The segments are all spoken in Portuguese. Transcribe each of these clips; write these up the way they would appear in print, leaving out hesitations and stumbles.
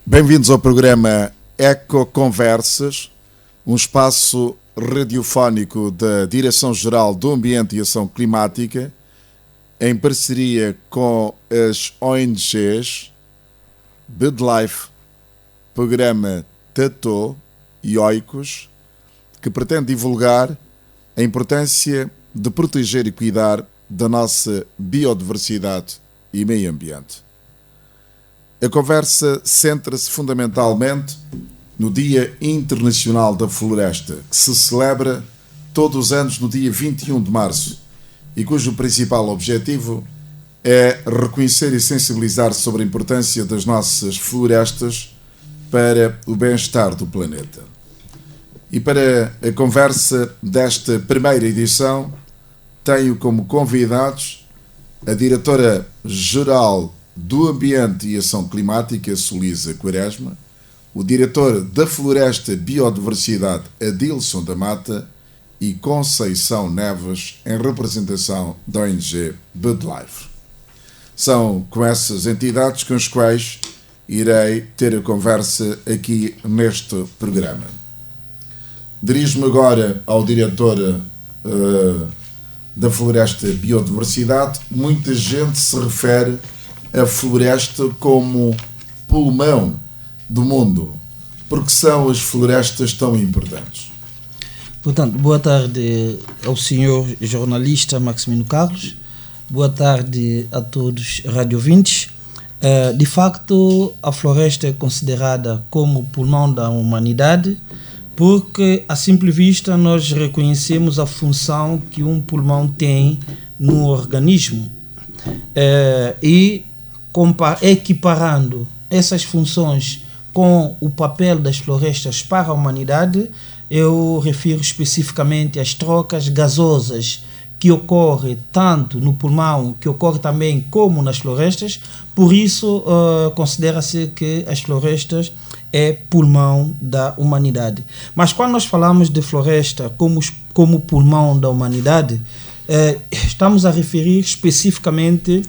Bem-vindos ao programa Eco Conversas, um espaço radiofónico da Direção-Geral do Ambiente e Ação Climática, em parceria com as ONGs BirdLife, Programa TATO e Oikos, que pretende divulgar a importância de proteger e cuidar da nossa biodiversidade e meio ambiente. A conversa centra-se fundamentalmente no Dia Internacional da Floresta, que se celebra todos os anos no dia 21 de março e cujo principal objetivo é reconhecer e sensibilizar sobre a importância das nossas florestas para o bem-estar do planeta. E para a conversa desta primeira edição, tenho como convidados a Diretora-Geral do Ambiente e Ação Climática, Solisa Quaresma, o Diretor da Floresta e Biodiversidade, Adilson da Mata, e Conceição Neves, em representação da ONG BirdLife. São com essas entidades com as quais irei ter a conversa aqui neste programa. Dirijo-me agora ao Diretor da Floresta e Biodiversidade. Muita gente se refere a floresta como pulmão do mundo. Porque são as florestas tão importantes? Portanto, boa tarde ao senhor jornalista Maximino Carlos, boa tarde a todos os radiovintes. De facto, a floresta é considerada como pulmão da humanidade, porque a simple vista nós reconhecemos a função que um pulmão tem no organismo. E equiparando essas funções com o papel das florestas para a humanidade, eu refiro especificamente às trocas gasosas que ocorrem tanto no pulmão, que ocorre também como nas florestas. Por isso, considera-se que as florestas é pulmão da humanidade. Mas quando nós falamos de floresta como pulmão da humanidade, estamos a referir especificamente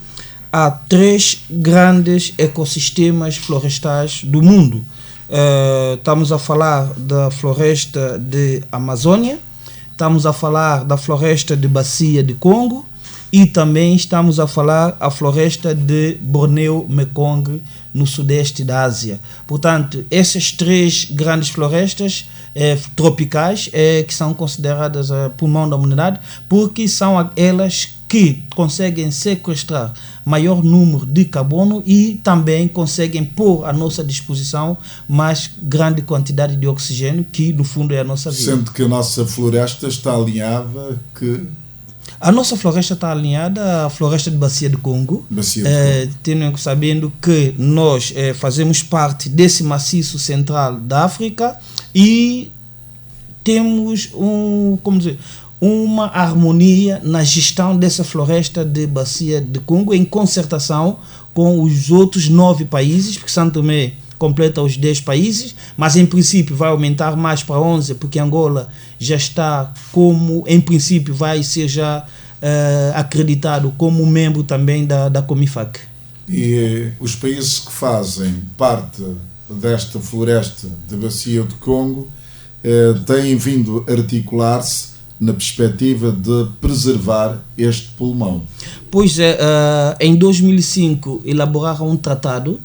a 3 grandes ecossistemas florestais do mundo. Estamos a falar da floresta de Amazônia, estamos a falar da floresta de Bacia de Congo e também estamos a falar a floresta de Borneo-Mekong, no sudeste da Ásia. Portanto, essas 3 grandes florestas tropicais que são consideradas pulmão da humanidade, porque são elas que conseguem sequestrar maior número de carbono e também conseguem pôr à nossa disposição mais grande quantidade de oxigênio, que no fundo é a nossa vida. Sendo que a nossa floresta está alinhada A nossa floresta está alinhada à floresta de Bacia de Congo, sabendo que nós fazemos parte desse maciço central da África e temos uma harmonia na gestão dessa floresta de Bacia de Congo, em concertação com os outros 9 países, porque São Tomé completa os 10 países, mas em princípio vai aumentar mais para 11, porque Angola já está em princípio vai ser já acreditado como membro também da Comifac. E os países que fazem parte desta floresta de Bacia de Congo têm vindo a articular-se na perspectiva de preservar este pulmão. Pois é, em 2005 elaboraram um tratado,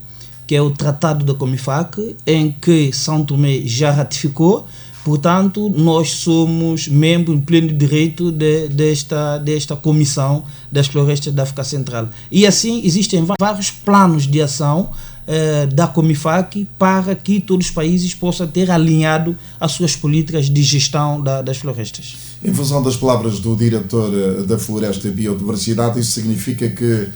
que é o Tratado da Comifac, em que São Tomé já ratificou. Portanto, nós somos membros em pleno direito desta Comissão das Florestas da África Central. E assim existem vários planos de ação da Comifac para que todos os países possam ter alinhado as suas políticas de gestão das florestas. Em função das palavras do diretor da Floresta e Biodiversidade, isso significa que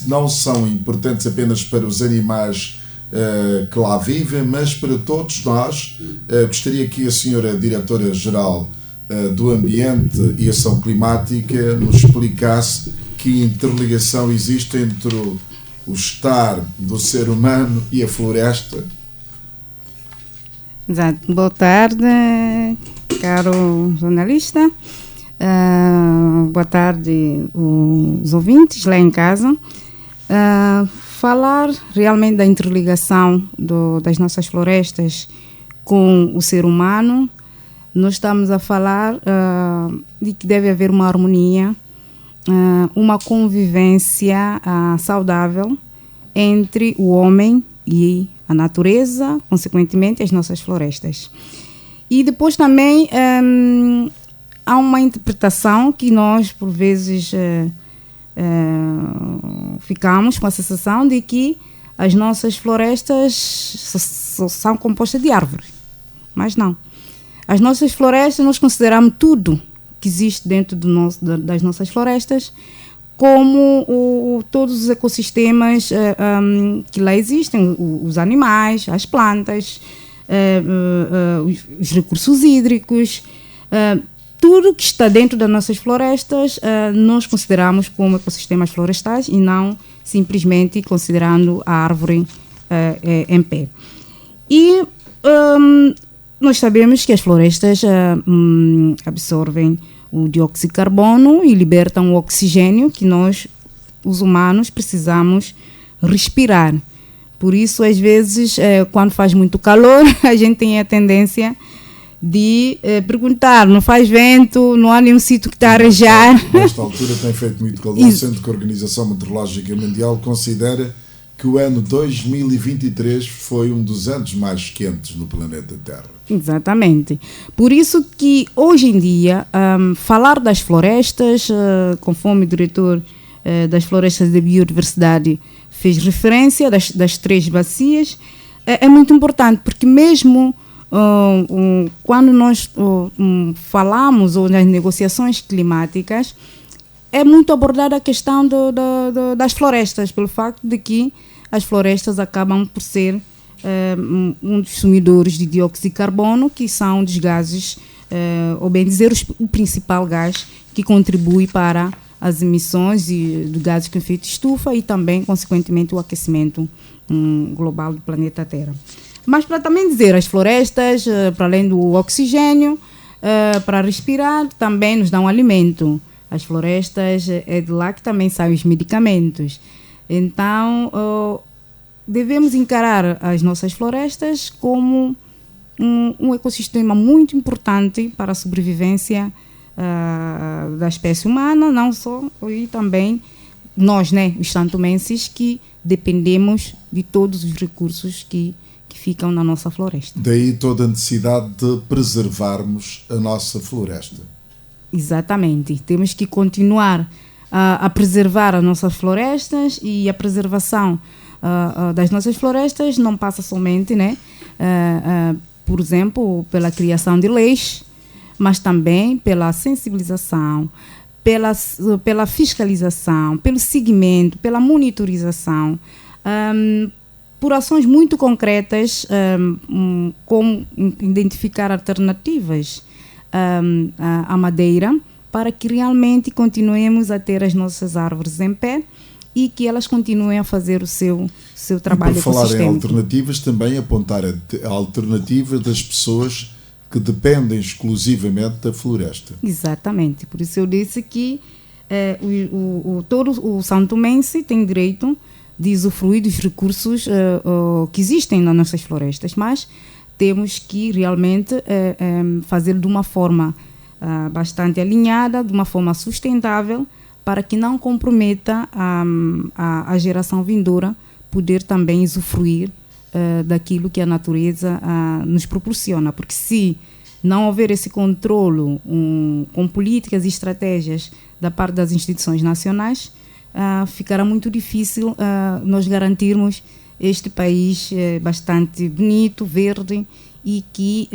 não são importantes apenas para os animais que lá vivem, mas para todos nós. Gostaria que a senhora Diretora-Geral do Ambiente e Ação Climática nos explicasse que interligação existe entre o estar do ser humano e a floresta. Exato. Boa tarde, caro jornalista. Boa tarde, os ouvintes lá em casa. falar realmente da interligação das nossas florestas com o ser humano, nós estamos a falar de que deve haver uma harmonia, uma convivência saudável entre o homem e a natureza, consequentemente as nossas florestas. E depois também há uma interpretação que nós, por vezes, ficamos com a sensação de que as nossas florestas são compostas de árvores. Mas não. As nossas florestas, nós consideramos tudo que existe dentro das nossas florestas como todos os ecossistemas que lá existem, os animais, as plantas, os recursos hídricos, tudo que está dentro das nossas florestas nós consideramos como ecossistemas florestais e não simplesmente considerando a árvore em pé. E nós sabemos que as florestas absorvem o dióxido de carbono e libertam o oxigênio que nós, os humanos, precisamos respirar. Por isso, às vezes, quando faz muito calor, a gente tem a tendência de perguntar, não faz vento, não há nenhum sítio que está a arejar. Nesta altura tem feito muito calor, sendo que a Organização Meteorológica Mundial considera que o ano 2023 foi um dos anos mais quentes no planeta Terra. Exatamente. Por isso que, hoje em dia, falar das florestas, conforme o diretor das florestas de biodiversidade fez referência, das 3 bacias, é muito importante, porque mesmo quando nós falamos ou nas negociações climáticas, é muito abordada a questão das florestas, pelo facto de que as florestas acabam por ser um dos sumidores de dióxido de carbono, que são dos gases, ou bem dizer, o principal gás que contribui para as emissões de gases com efeito estufa e também, consequentemente, o aquecimento global do planeta Terra. Mas para também dizer, as florestas, para além do oxigênio, para respirar, também nos dão alimento. As florestas, é de lá que também saem os medicamentos. Então, devemos encarar as nossas florestas como um ecossistema muito importante para a sobrevivência da espécie humana, não só, e também nós, né, os santomenses, que dependemos de todos os recursos que ficam na nossa floresta. Daí toda a necessidade de preservarmos a nossa floresta. Exatamente. Temos que continuar a preservar as nossas florestas, e a preservação das nossas florestas não passa somente, né, por exemplo, pela criação de leis, mas também pela sensibilização, pela fiscalização, pelo seguimento, pela monitorização, por ações muito concretas, como identificar alternativas à madeira, para que realmente continuemos a ter as nossas árvores em pé e que elas continuem a fazer o seu trabalho ecossistêmico. Por falar em alternativas, também apontar a alternativa das pessoas que dependem exclusivamente da floresta. Exatamente. Por isso eu disse que todo o santomense tem direito de usufruir dos recursos que existem nas nossas florestas, mas temos que realmente fazer de uma forma bastante alinhada, de uma forma sustentável, para que não comprometa a geração vindoura poder também usufruir daquilo que a natureza nos proporciona. Porque se não houver esse controlo com políticas e estratégias da parte das instituições nacionais, ficará muito difícil nós garantirmos este país bastante bonito, verde, e que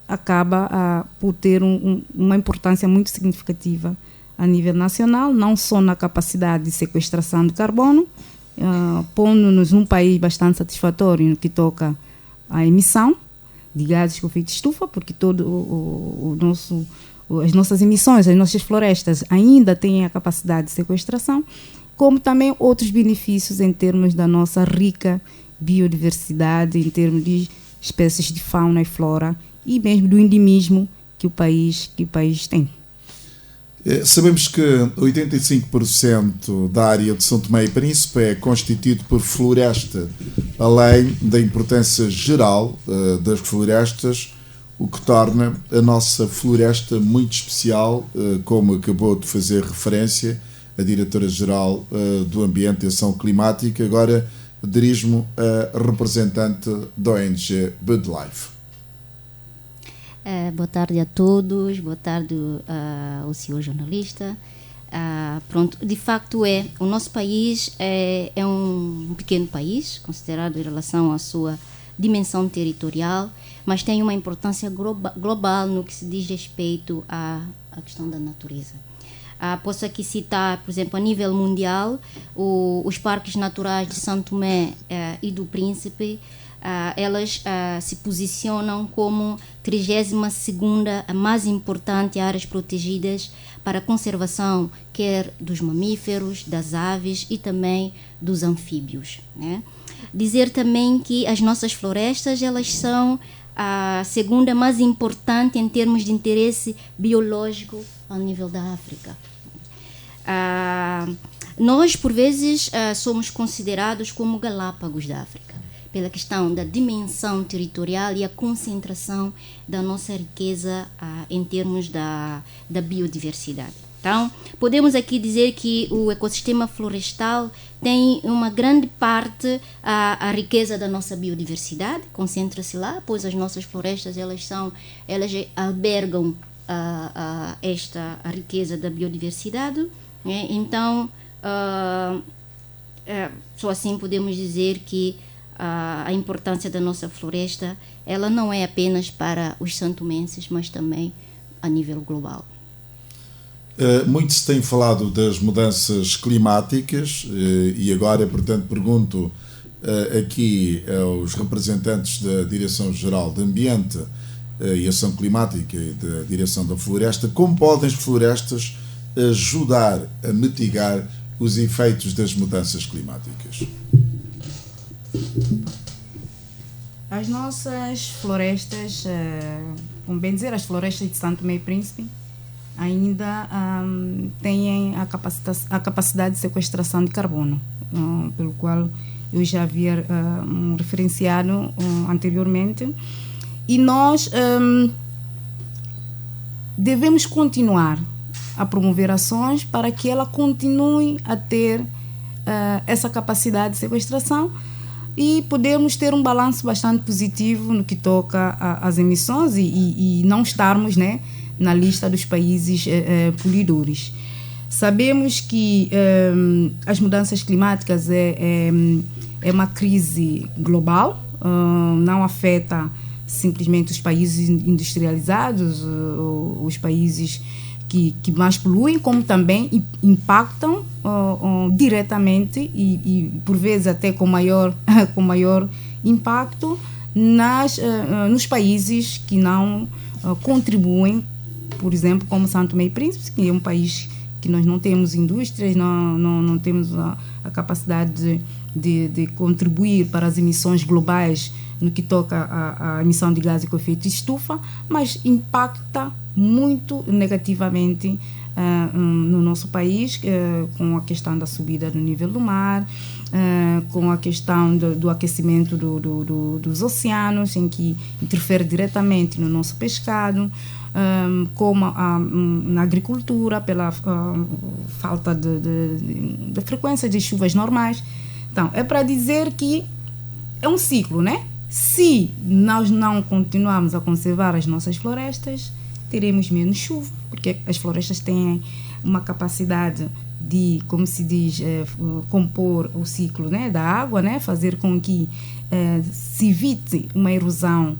acaba por ter uma importância muito significativa a nível nacional, não só na capacidade de sequestração de carbono, pondo-nos num país bastante satisfatório no que toca à emissão de gases com efeito estufa, porque as nossas emissões, as nossas florestas ainda têm a capacidade de sequestração, como também outros benefícios em termos da nossa rica biodiversidade, em termos de espécies de fauna e flora, e mesmo do endemismo que o país tem. Sabemos que 85% da área de São Tomé e Príncipe é constituído por floresta, além da importância geral das florestas, o que torna a nossa floresta muito especial, como acabou de fazer referência a Diretora-Geral do Ambiente e Ação Climática. Agora dirijo-me a representante da ONG BirdLife. Boa tarde a todos, boa tarde ao senhor jornalista. Pronto, de facto o nosso país é um pequeno país, considerado em relação à sua dimensão territorial, mas tem uma importância global no que se diz respeito à questão da natureza. Posso aqui citar, por exemplo, a nível mundial, os parques naturais de São Tomé e do Príncipe. Elas se posicionam como 32ª a mais importante áreas protegidas para a conservação quer dos mamíferos, das aves e também dos anfíbios, né? Dizer também que as nossas florestas, elas são a segunda mais importante em termos de interesse biológico ao nível da África. Nós, por vezes, somos considerados como Galápagos da África, pela questão da dimensão territorial e a concentração da nossa riqueza em termos da biodiversidade. Então, podemos aqui dizer que o ecossistema florestal tem uma grande parte a riqueza da nossa biodiversidade, concentra-se lá, pois as nossas florestas elas albergam esta riqueza da biodiversidade, né? Então, só assim podemos dizer que a importância da nossa floresta, ela não é apenas para os santomenses, mas também a nível global. Muito se tem falado das mudanças climáticas e agora, portanto, pergunto aqui aos representantes da Direção-Geral de Ambiente e Ação Climática e da Direção da Floresta, como podem as florestas ajudar a mitigar os efeitos das mudanças climáticas? As nossas florestas, como bem dizer, as florestas de São Tomé e Príncipe ainda têm a capacidade de sequestração de carbono, pelo qual eu já havia referenciado anteriormente, e nós devemos continuar a promover ações para que ela continue a ter essa capacidade de sequestração e podemos ter um balanço bastante positivo no que toca às emissões e não estarmos, né, na lista dos países poluidores. Sabemos que as mudanças climáticas é uma crise global, não afeta simplesmente os países industrializados, os países que mais poluem, como também impactam diretamente e por vezes até com maior impacto nos países que não contribuem, por exemplo, como São Tomé e Príncipe, que é um país que nós não temos indústrias, não temos a capacidade de contribuir para as emissões globais no que toca à emissão de gases com efeito de estufa, mas impacta muito negativamente no nosso país, com a questão da subida do nível do mar, com a questão do aquecimento dos oceanos, em que interfere diretamente no nosso pescado, como na agricultura, pela falta de frequência de chuvas normais. Então, é para dizer que é um ciclo, né? Se nós não continuarmos a conservar as nossas florestas, teremos menos chuva, porque as florestas têm uma capacidade de, como se diz, compor o ciclo, né, da água, né, fazer com que se evite uma erosão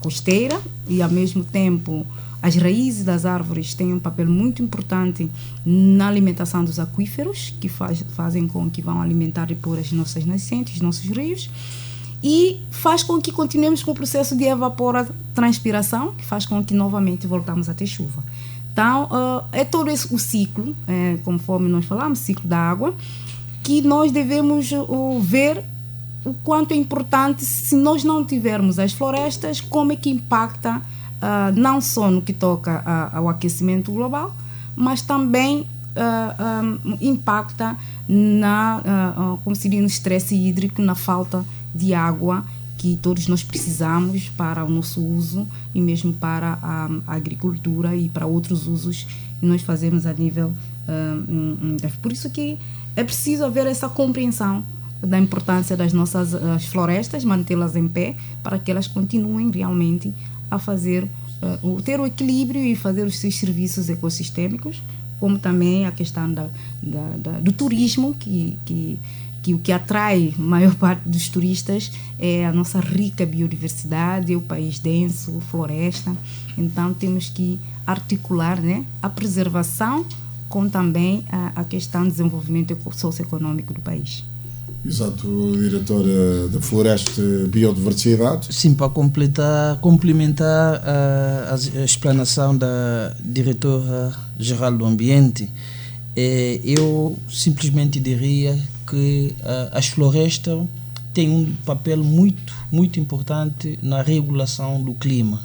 costeira e, ao mesmo tempo, as raízes das árvores têm um papel muito importante na alimentação dos aquíferos, que fazem com que vão alimentar depois as nossas nascentes, os nossos rios, e faz com que continuemos com o processo de evapotranspiração, que faz com que novamente voltamos a ter chuva. Então, é todo esse o ciclo, conforme nós falamos, ciclo da água, que nós devemos ver o quanto é importante, se nós não tivermos as florestas, como é que impacta não só no que toca ao aquecimento global, mas também impacta como se diz, no estresse hídrico, na falta de água que todos nós precisamos para o nosso uso e mesmo para a agricultura e para outros usos que nós fazemos a nível. Por isso que é preciso haver essa compreensão da importância das nossas florestas, mantê-las em pé para que elas continuem realmente a fazer, ter o equilíbrio e fazer os seus serviços ecossistêmicos, como também a questão do turismo, que o que atrai a maior parte dos turistas é a nossa rica biodiversidade, o país denso, floresta. Então temos que articular, né, a preservação com também a questão do desenvolvimento socioeconômico do país. Exato, diretora da Floresta e Biodiversidade. Sim, para complementar a explanação da diretora-geral do Ambiente, eu simplesmente diria que as florestas têm um papel muito, muito importante na regulação do clima.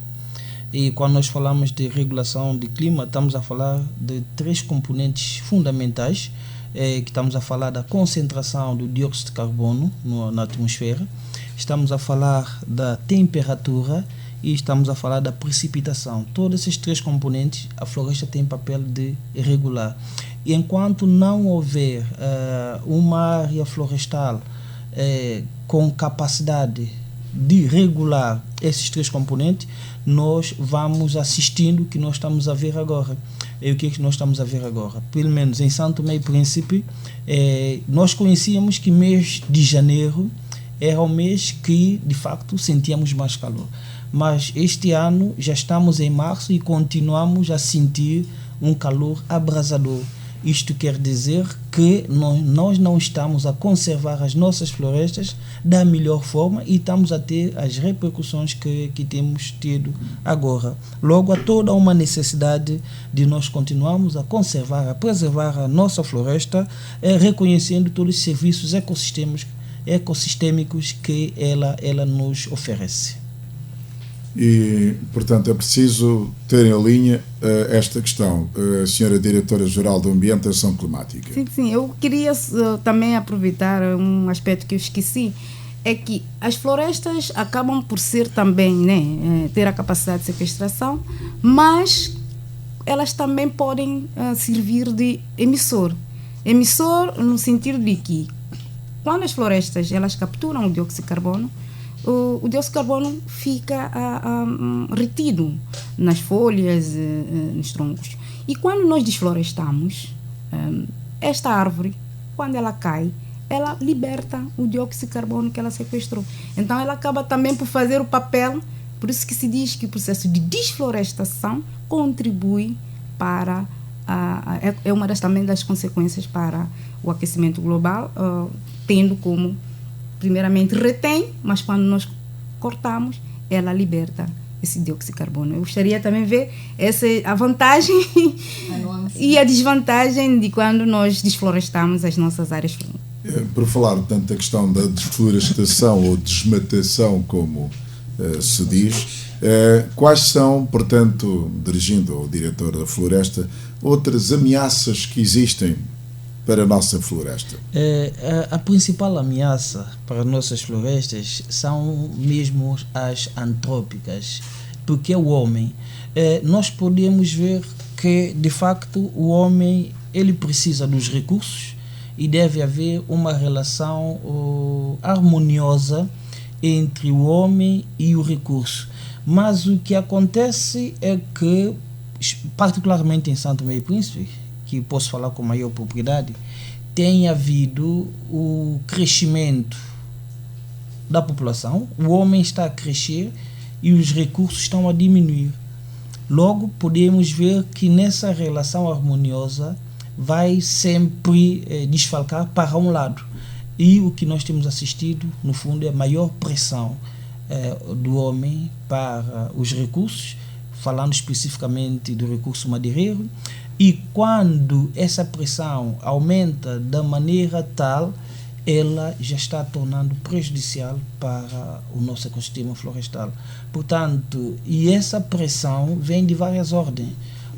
E quando nós falamos de regulação do clima, estamos a falar de 3 componentes fundamentais, que estamos a falar da concentração do dióxido de carbono na atmosfera, estamos a falar da temperatura e estamos a falar da precipitação. Todos esses 3 componentes a floresta tem papel de regular. E enquanto não houver uma área florestal com capacidade de regular esses 3 componentes, nós vamos assistindo o que nós estamos a ver agora. E o que é que nós estamos a ver agora? Pelo menos em São Tomé e Príncipe, nós conhecíamos que mês de janeiro era o mês que, de facto, sentíamos mais calor. Mas este ano já estamos em março e continuamos a sentir um calor abrasador. Isto quer dizer que nós não estamos a conservar as nossas florestas da melhor forma e estamos a ter as repercussões que temos tido agora. Logo, há toda uma necessidade de nós continuarmos a conservar, a preservar a nossa floresta, reconhecendo todos os serviços ecossistêmicos que ela nos oferece. E, portanto, é preciso ter em linha esta questão, Senhora Diretora-Geral do Ambiente e Ação Climática. Sim, eu queria também aproveitar um aspecto que eu esqueci, é que as florestas acabam por ser também, né, ter a capacidade de sequestração, mas elas também podem servir de emissor no sentido de que quando as florestas elas capturam o dióxido de carbono, o dióxido de carbono fica retido nas folhas, nos troncos. E quando nós desflorestamos, esta árvore, quando ela cai, ela liberta o dióxido de carbono que ela sequestrou. Então ela acaba também por fazer o papel, por isso que se diz que o processo de desflorestação contribui para, é uma também das consequências para o aquecimento global, tendo como primeiramente retém, mas quando nós cortamos, ela liberta esse dióxido de carbono. Eu gostaria também de ver a vantagem e a desvantagem de quando nós desflorestamos as nossas áreas. Por falar, portanto, da questão da desflorestação ou desmatação, como se diz, quais são, portanto, dirigindo ao diretor da floresta, outras ameaças que existem para a nossa floresta? A principal ameaça para as nossas florestas são mesmo as antrópicas, porque é o homem. Nós podemos ver que, de facto, o homem ele precisa dos recursos e deve haver uma relação harmoniosa entre o homem e o recurso. Mas o que acontece é que, particularmente em São Tomé e Príncipe, que posso falar com maior propriedade, tem havido o crescimento da população, o homem está a crescer e os recursos estão a diminuir. Logo, podemos ver que nessa relação harmoniosa vai sempre desfalcar para um lado. E o que nós temos assistido, no fundo, é a maior pressão do homem para os recursos, falando especificamente do recurso madeireiro. E quando essa pressão aumenta da maneira tal, ela já está tornando prejudicial para o nosso ecossistema florestal. Portanto, e essa pressão vem de várias ordens.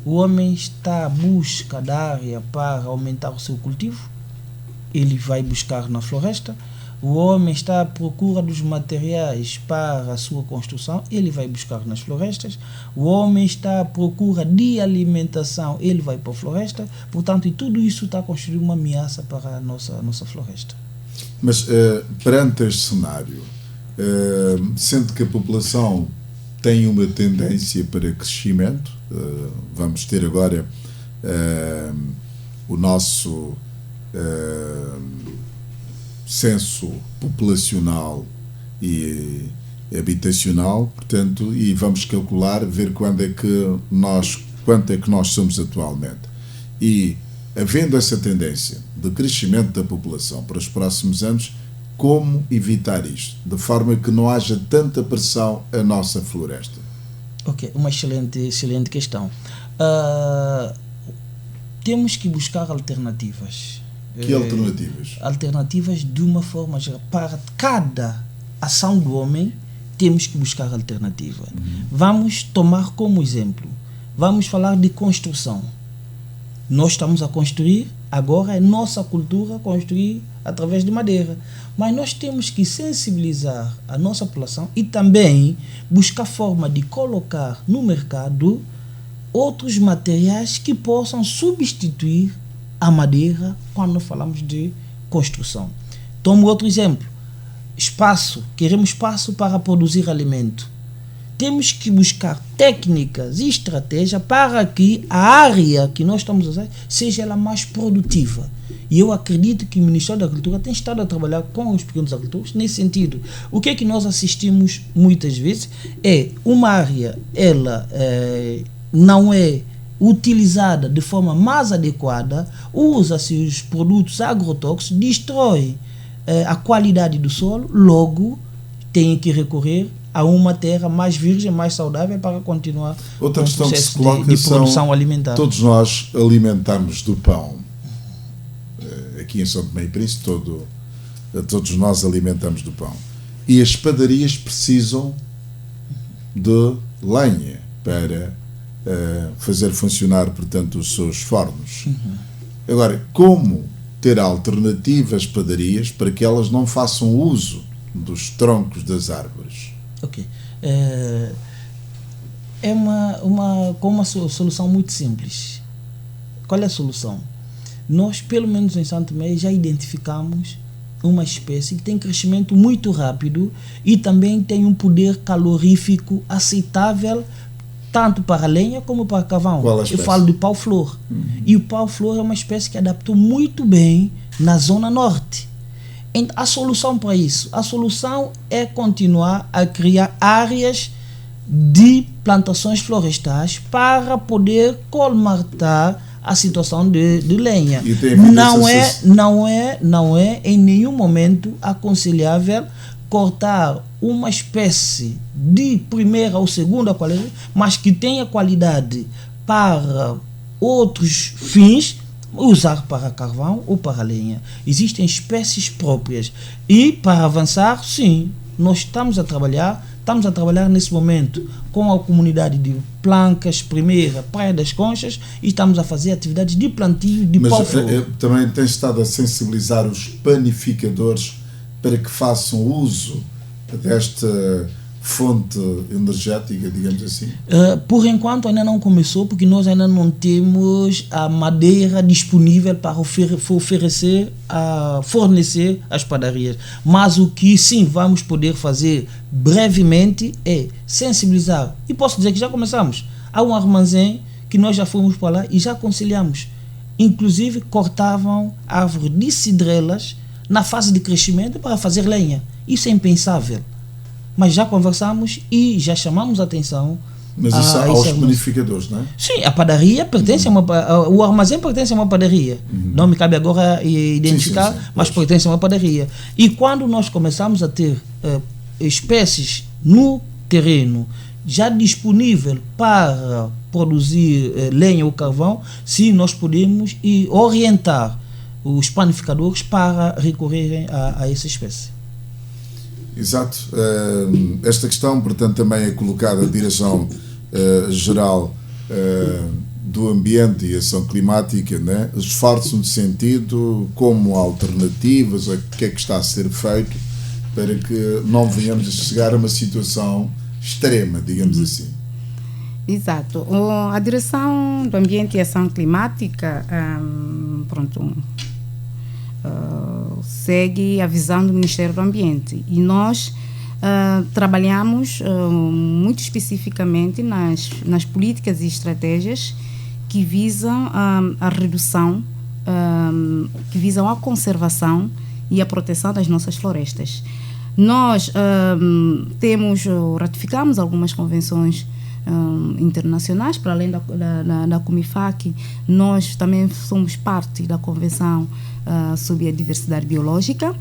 o homem está à busca da área para aumentar o seu cultivo, ele vai buscar na floresta. O homem está à procura dos materiais para a sua construção, ele vai buscar nas florestas. O homem está à procura de alimentação, ele vai para a floresta. Portanto, e tudo isso está a construir uma ameaça para a nossa floresta. Mas perante este cenário, sente que a população tem uma tendência para crescimento? Vamos ter agora o nosso censo populacional e habitacional, portanto, e vamos calcular, ver quanto é que nós somos atualmente. E, havendo essa tendência de crescimento da população para os próximos anos, como evitar isto? De forma que não haja tanta pressão à nossa floresta. Ok, uma excelente questão. Temos que buscar alternativas. Que alternativas? Alternativas de uma forma geral. Para cada ação do homem, temos que buscar alternativa. Vamos tomar como exemplo. Vamos falar de construção. Nós estamos a construir, agora é nossa cultura construir através de madeira. Mas nós temos que sensibilizar a nossa população e também buscar forma de colocar no mercado outros materiais que possam substituir a madeira quando falamos de construção. Tomo outro exemplo. Espaço. Queremos espaço para produzir alimento. Temos que buscar técnicas e estratégias para que a área que nós estamos a usar seja ela mais produtiva. E eu acredito que o Ministério da Agricultura tem estado a trabalhar com os pequenos agricultores nesse sentido. O que é que nós assistimos muitas vezes é uma área, ela não é utilizada de forma mais adequada, usa-se os produtos agrotóxicos, destrói a qualidade do solo, logo tem que recorrer a uma terra mais virgem, mais saudável para continuar outra o questão processo que se coloca de produção alimentar. Todos nós alimentamos do pão. Aqui em São Tomé e Príncipe, todos nós alimentamos do pão. E as padarias precisam de lenha para fazer funcionar, portanto, os seus fornos. Agora, como ter alternativas padarias para que elas não façam uso dos troncos das árvores? Ok. É uma solução muito simples. Qual é a solução? Nós, pelo menos em Santo Tomé, já identificamos uma espécie que tem crescimento muito rápido e também tem um poder calorífico aceitável tanto para a lenha como para carvão. Eu falo de pau-flor. E o pau-flor é uma espécie que adaptou muito bem na zona norte. A solução para isso, a solução é continuar a criar áreas de plantações florestais para poder colmatar a situação de lenha. Não é em nenhum momento aconselhável cortar uma espécie de primeira ou segunda qualidade, mas que tenha qualidade para outros fins, usar para carvão ou para lenha. Existem espécies próprias. E para avançar, sim, nós estamos a trabalhar nesse momento com a comunidade de Plancas, Primeira, Praia das Conchas, e estamos a fazer atividades de plantio de pau-flor. Mas também tem estado a sensibilizar os panificadores para que façam uso desta fonte energética, digamos assim? Por enquanto ainda não começou, porque nós ainda não temos a madeira disponível para fornecer às padarias. Mas o que sim vamos poder fazer brevemente é sensibilizar. E posso dizer que já começamos. Há um armazém que nós já fomos para lá e já aconselhamos. Inclusive cortavam árvores de cidrelas na fase de crescimento para fazer lenha. Isso é impensável. Mas já conversamos e já chamamos a atenção. Mas isso aos panificadores, não é? Sim, a padaria pertence a uma... O armazém pertence a uma padaria. Não me cabe agora identificar, sim, mas pertence a uma padaria. E quando nós começamos a ter espécies no terreno já disponível para produzir lenha ou carvão, sim, nós podemos orientar os panificadores para recorrerem a essa espécie. Exato. Esta questão, portanto, também é colocada à Direção-Geral do Ambiente e Ação Climática, né, esforços no sentido como alternativas, o que é que está a ser feito para que não venhamos a chegar a uma situação extrema, digamos assim. Exato. A Direção do Ambiente e Ação Climática segue a visão do Ministério do Ambiente e nós trabalhamos muito especificamente nas políticas e estratégias que visam a redução, que visam a conservação e a proteção das nossas florestas. Nós ratificamos algumas convenções internacionais, para além da Comifac. Nós também somos parte da Convenção sobre a Diversidade Biológica,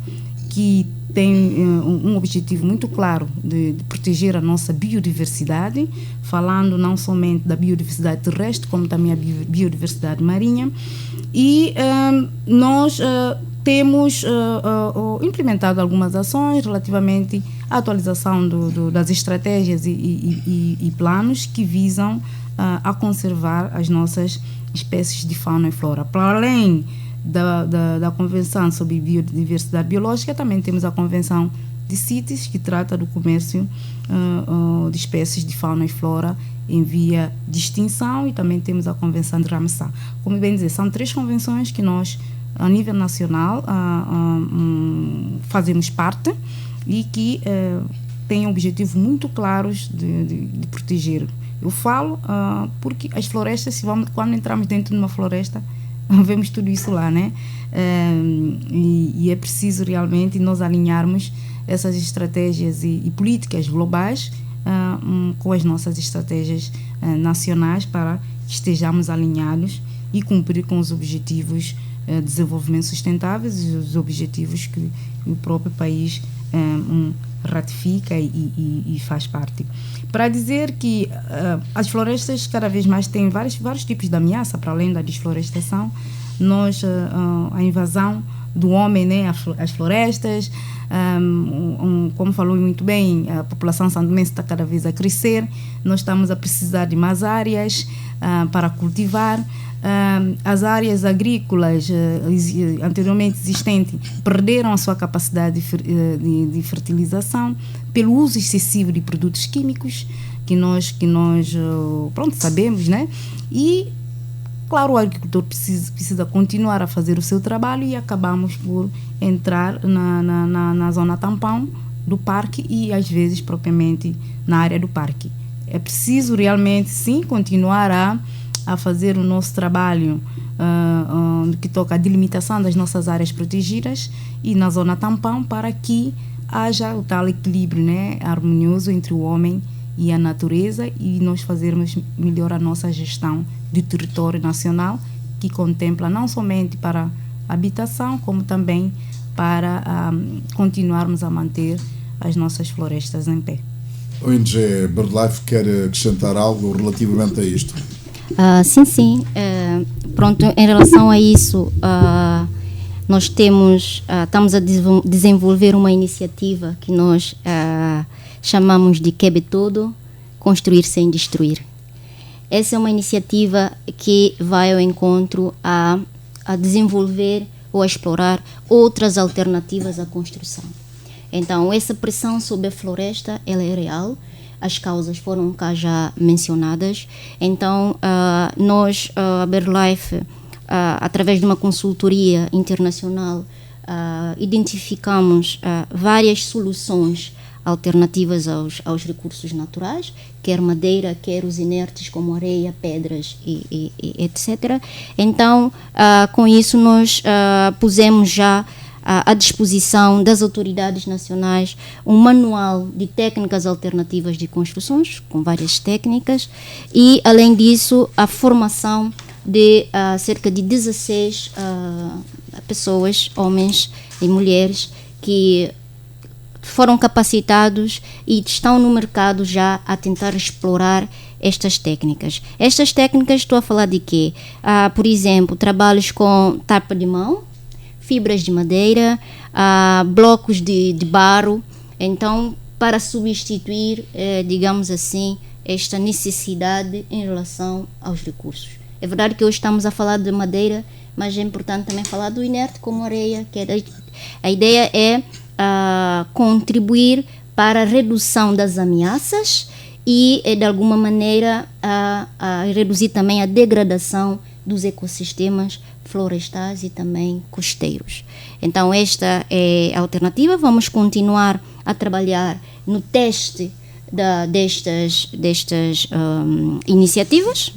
que tem um objetivo muito claro de proteger a nossa biodiversidade, falando não somente da biodiversidade terrestre, como também a biodiversidade marinha. E nós temos implementado algumas ações relativamente à atualização das estratégias e planos que visam a conservar as nossas espécies de fauna e flora. Para além da Convenção sobre Biodiversidade Biológica, também temos a Convenção de CITES, que trata do comércio de espécies de fauna e flora em via de extinção, e também temos a Convenção de Ramsar. Como bem dizer, são 3 convenções que nós, a nível nacional, fazemos parte e que têm objetivos muito claros de proteger. Eu falo porque as florestas, quando entramos dentro de uma floresta, vemos tudo isso lá, né? E é preciso realmente nós alinharmos essas estratégias e políticas globais com as nossas estratégias nacionais para que estejamos alinhados e cumprir com os objetivos de desenvolvimento sustentáveis e os objetivos que o próprio país ratifica e faz parte. Para dizer que as florestas cada vez mais têm vários tipos de ameaça, para além da desflorestação. A invasão do homem, né, às florestas, como falou muito bem, a população sandomense está cada vez a crescer, nós estamos a precisar de mais áreas para cultivar. As áreas agrícolas anteriormente existentes perderam a sua capacidade de fertilização pelo uso excessivo de produtos químicos que nós sabemos, né? E claro, o agricultor precisa continuar a fazer o seu trabalho e acabamos por entrar na zona tampão do parque e às vezes propriamente na área do parque. É preciso realmente sim continuar a fazer o nosso trabalho que toca a delimitação das nossas áreas protegidas e na zona tampão, para que haja o tal equilíbrio, né, harmonioso entre o homem e a natureza, e nós fazermos melhor a nossa gestão do território nacional, que contempla não somente para habitação, como também para continuarmos a manter as nossas florestas em pé. O ONG BirdLife quer acrescentar algo relativamente a isto? Sim. Pronto, em relação a isso, nós estamos a desenvolver uma iniciativa que nós chamamos de Quebe Todo, Construir Sem Destruir. Essa é uma iniciativa que vai ao encontro a desenvolver ou a explorar outras alternativas à construção. Então, essa pressão sobre a floresta, ela é real. As causas foram cá já mencionadas. Então, nós, a BirdLife, através de uma consultoria internacional, identificamos várias soluções alternativas aos recursos naturais, quer madeira, quer os inertes como areia, pedras e etc. Então, com isso, nós pusemos já à disposição das autoridades nacionais um manual de técnicas alternativas de construções, com várias técnicas, e, além disso, a formação de cerca de 16 pessoas, homens e mulheres, que foram capacitados e estão no mercado já a tentar explorar estas técnicas. Estas técnicas, estou a falar de quê? Por exemplo, trabalhos com tapa de mão, fibras de madeira, blocos de barro. Então, para substituir, digamos assim, esta necessidade em relação aos recursos. É verdade que hoje estamos a falar de madeira, mas é importante também falar do inerte como areia, que a ideia é contribuir para a redução das ameaças e, de alguma maneira, a reduzir também a degradação dos ecossistemas florestais e também costeiros. Então, esta é a alternativa. Vamos continuar a trabalhar no teste destas iniciativas.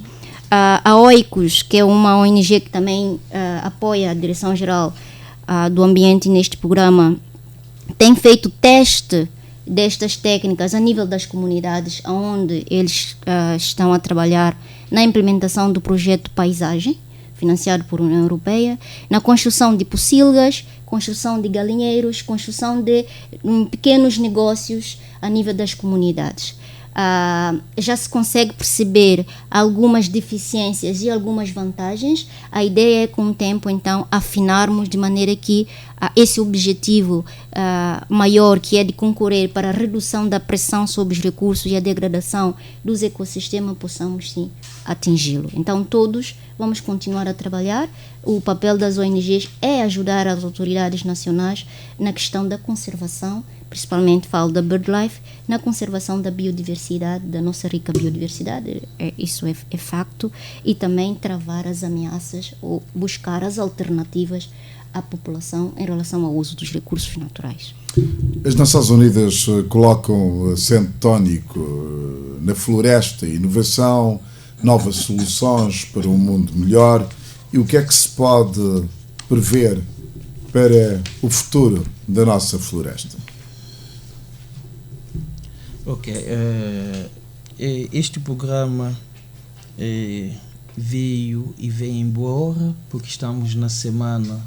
A OICOS, que é uma ONG que também apoia a Direção-Geral do Ambiente neste programa, tem feito teste destas técnicas a nível das comunidades, onde eles estão a trabalhar na implementação do projeto Paisagem, financiado por União Europeia, na construção de pocilgas, construção de galinheiros, construção de pequenos negócios a nível das comunidades. Já se consegue perceber algumas deficiências e algumas vantagens. A ideia é, com o tempo, então, afinarmos de maneira que esse objetivo maior, que é de concorrer para a redução da pressão sobre os recursos e a degradação dos ecossistemas, possamos, sim, atingi-lo. Então, todos vamos continuar a trabalhar. O papel das ONGs é ajudar as autoridades nacionais na questão da conservação, principalmente falo da BirdLife, na conservação da biodiversidade, da nossa rica biodiversidade, isso é facto, e também travar as ameaças ou buscar as alternativas à população em relação ao uso dos recursos naturais. As Nações Unidas colocam acento tónico na floresta, inovação, novas soluções para um mundo melhor. E o que é que se pode prever para o futuro da nossa floresta? Ok, este programa veio e vem embora porque estamos na Semana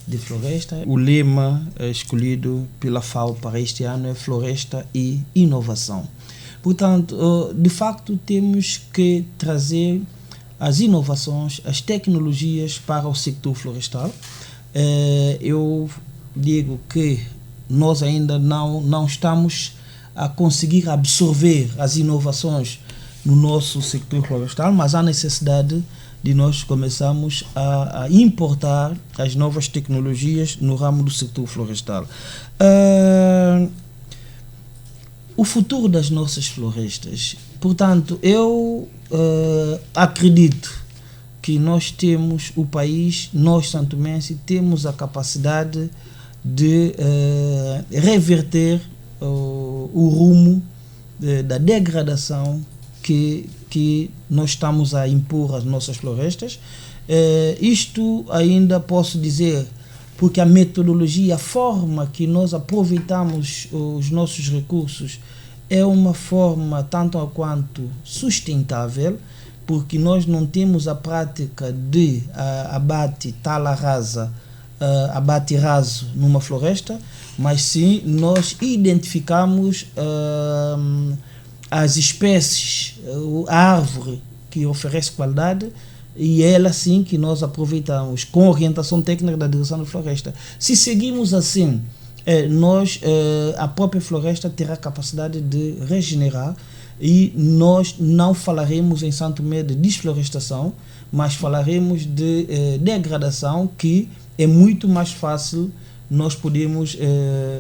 de Floresta. O lema escolhido pela FAO para este ano é Floresta e Inovação. Portanto, de facto, temos que trazer as inovações, as tecnologias para o setor florestal. Eu digo que nós ainda não estamos a conseguir absorver as inovações no nosso setor florestal, mas há necessidade de nós começarmos a importar as novas tecnologias no ramo do setor florestal. O futuro das nossas florestas, portanto, eu acredito que nós temos, o país, nós santomenses, temos a capacidade de reverter o rumo da degradação que nós estamos a impor às nossas florestas. Isto ainda posso dizer porque a metodologia, a forma que nós aproveitamos os nossos recursos é uma forma tanto quanto sustentável, porque nós não temos a prática de abate tala rasa, abate raso numa floresta, mas sim nós identificamos as espécies, a árvore que oferece qualidade, e é ela sim que nós aproveitamos com orientação técnica da direção da floresta. Se seguirmos assim, a própria floresta terá capacidade de regenerar, e nós não falaremos em Santo Tomé de desflorestação, mas falaremos de degradação, que é muito mais fácil nós podemos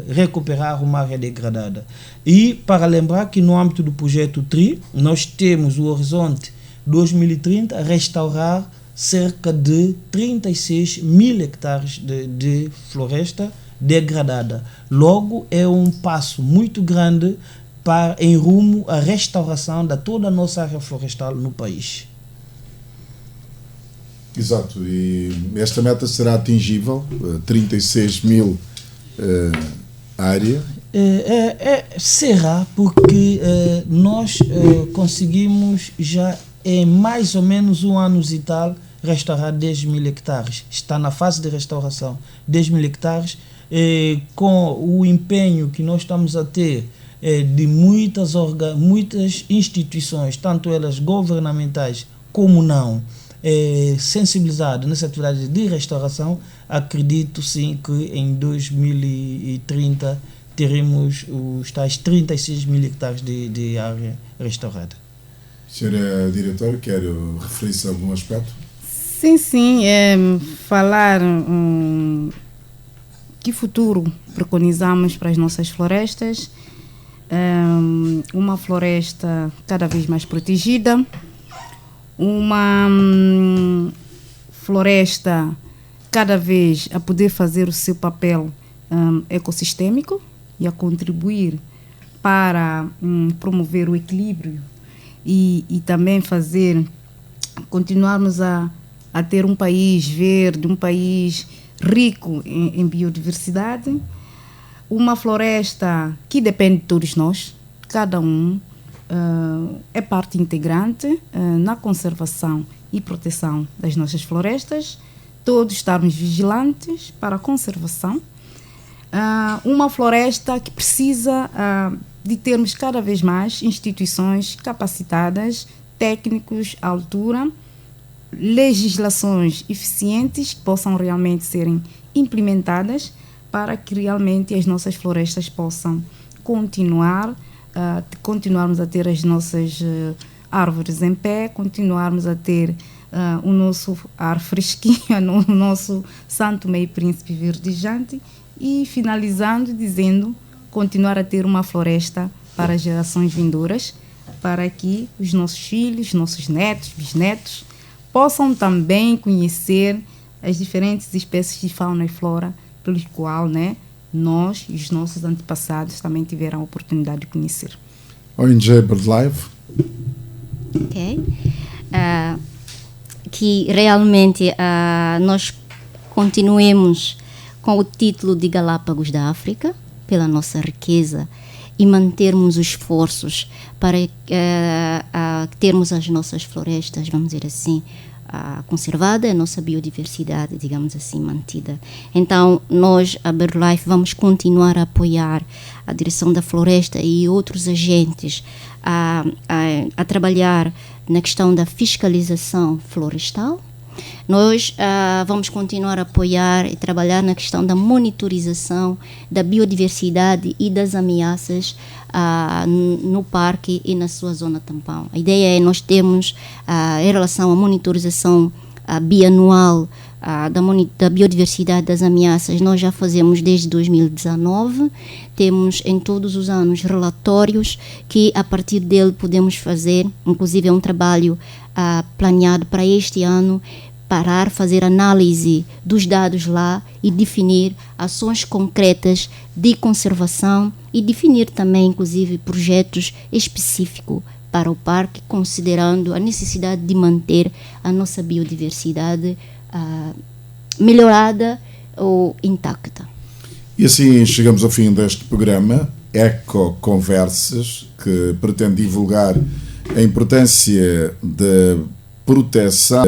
recuperar uma área degradada. E para lembrar que no âmbito do projeto TRI, nós temos o horizonte 2030 restaurar cerca de 36 mil hectares de floresta degradada. Logo, é um passo muito grande em rumo à restauração de toda a nossa área florestal no país. Exato, e esta meta será atingível, 36 mil área? Será, porque nós conseguimos já em mais ou menos um ano e tal restaurar 10 mil hectares. Está na fase de restauração 10 mil hectares, com o empenho que nós estamos a ter de muitas instituições, tanto elas governamentais como não, sensibilizado nessa atividade de restauração. Acredito sim que em 2030 teremos os tais 36 mil hectares de área restaurada. Senhora Diretora, quero referir-se a algum aspecto? Sim, falar que futuro preconizamos para as nossas florestas. Uma floresta cada vez mais protegida, uma floresta cada vez a poder fazer o seu papel ecossistêmico e a contribuir para promover o equilíbrio e também continuarmos a ter um país verde, um país rico em biodiversidade. Uma floresta que depende de todos nós, cada um é parte integrante na conservação e proteção das nossas florestas, todos estarmos vigilantes para a conservação. Uma floresta que precisa de termos cada vez mais instituições capacitadas, técnicos à altura, legislações eficientes que possam realmente serem implementadas para que realmente as nossas florestas possam continuarmos a ter as nossas árvores em pé, continuarmos a ter o nosso ar fresquinho, o nosso Santo Meio Príncipe verdejante e finalizando dizendo continuar a ter uma floresta para as gerações vindouras, para que os nossos filhos, nossos netos, bisnetos possam também conhecer as diferentes espécies de fauna e flora pelo qual, nós e os nossos antepassados também tiveram a oportunidade de conhecer. ONG BirdLife. Ok. Que realmente nós continuemos com o título de Galápagos da África, pela nossa riqueza, e mantermos os esforços para termos as nossas florestas, vamos dizer assim, conservada, a nossa biodiversidade, digamos assim, mantida. Então, nós, a BirdLife, vamos continuar a apoiar a Direção da Floresta e outros agentes a trabalhar na questão da fiscalização florestal. Nós vamos continuar a apoiar e trabalhar na questão da monitorização da biodiversidade e das ameaças no parque e na sua zona tampão. A ideia é nós termos, em relação à monitorização bianual da biodiversidade das ameaças, nós já fazemos desde 2019, temos em todos os anos relatórios que a partir dele podemos fazer, inclusive é um trabalho planeado para este ano, fazer análise dos dados lá e definir ações concretas de conservação e definir também, inclusive, projetos específicos para o parque, considerando a necessidade de manter a nossa biodiversidade melhorada ou intacta. E assim chegamos ao fim deste programa, Eco Conversas, que pretende divulgar a importância da proteção